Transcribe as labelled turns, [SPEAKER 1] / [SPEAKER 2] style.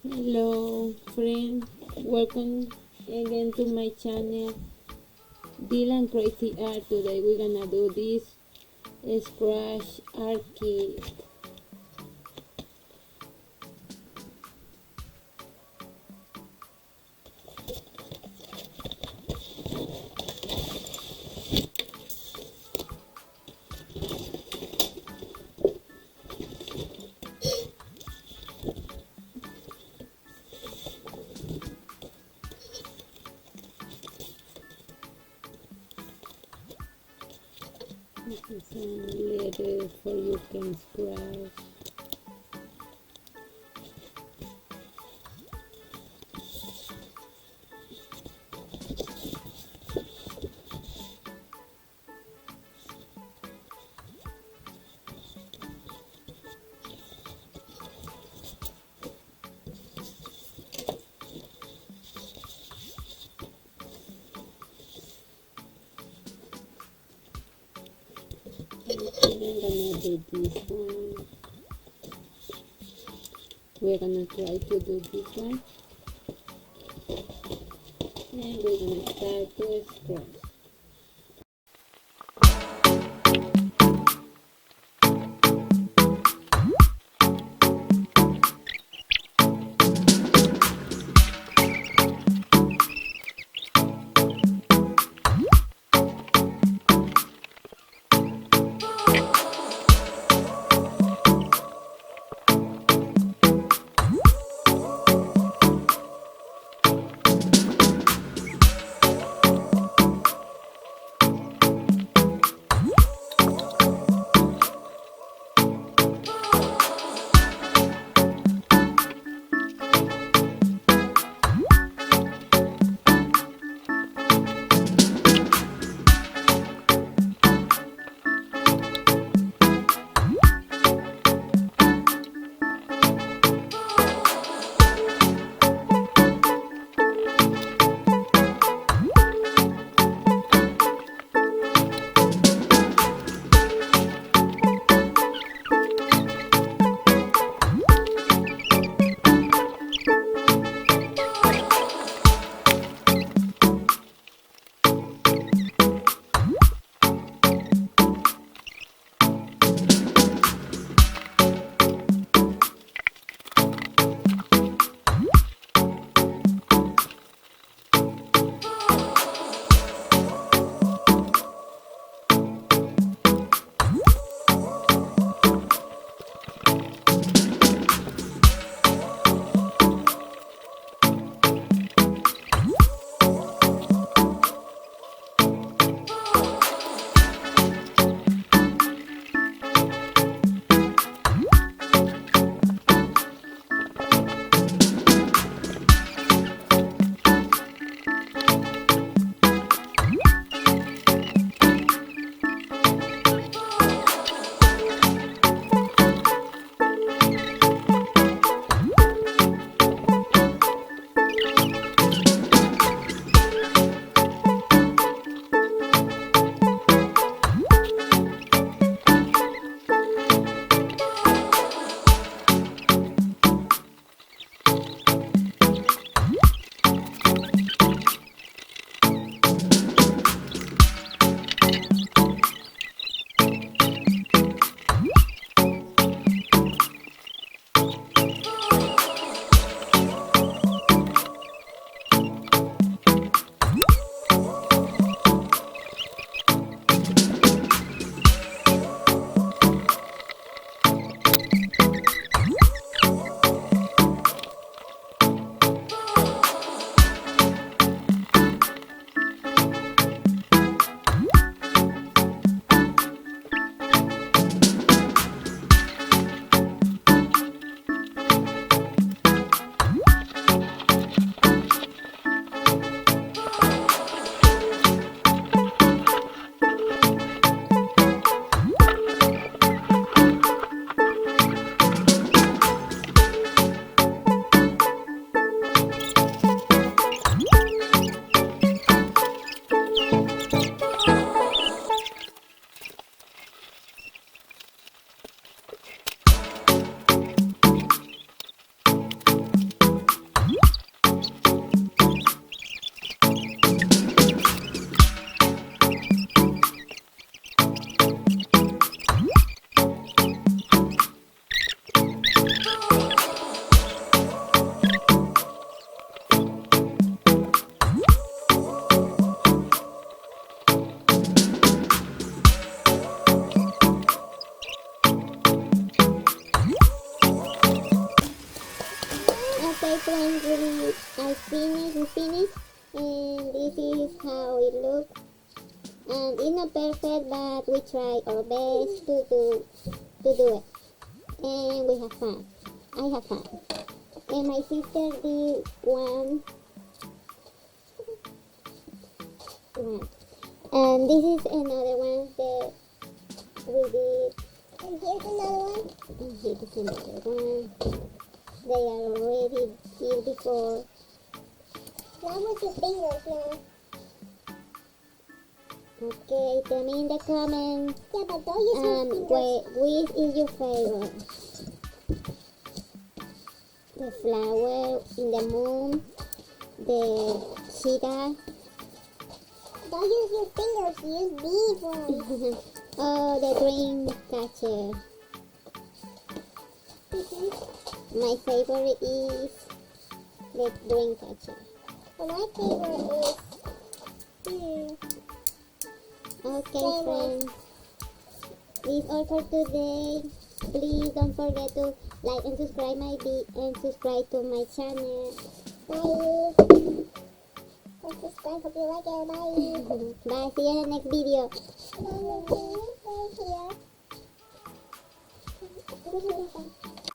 [SPEAKER 1] Hello friend, welcome again to my channel Dylan Crazy Art. Today we're gonna do this scratch art kit. This is some letters for you can scratch. I'm gonna do this one. We're gonna try to do this one. And we're gonna start to scratch.
[SPEAKER 2] Okay, friends, we finished, and this is how it looks. And it's not perfect, but we try our best to do it. And we have fun. I have fun. And my sister did one. And this is another one that we did. And here's another one. And here's another one. They are already here before. Now with your fingers now. Okay, tell me in the comments. Yeah, but don't use your fingers. Which is your favorite? The flower in the moon, the cheetah. Don't use your fingers, use big ones. Oh, the dream catcher. My favorite is the dream catcher. Well, my favorite is okay, friends. This is all for today. Please don't forget to like and subscribe subscribe to my channel. Bye. And subscribe. Hope you like it. Bye. Bye. See you in the next video.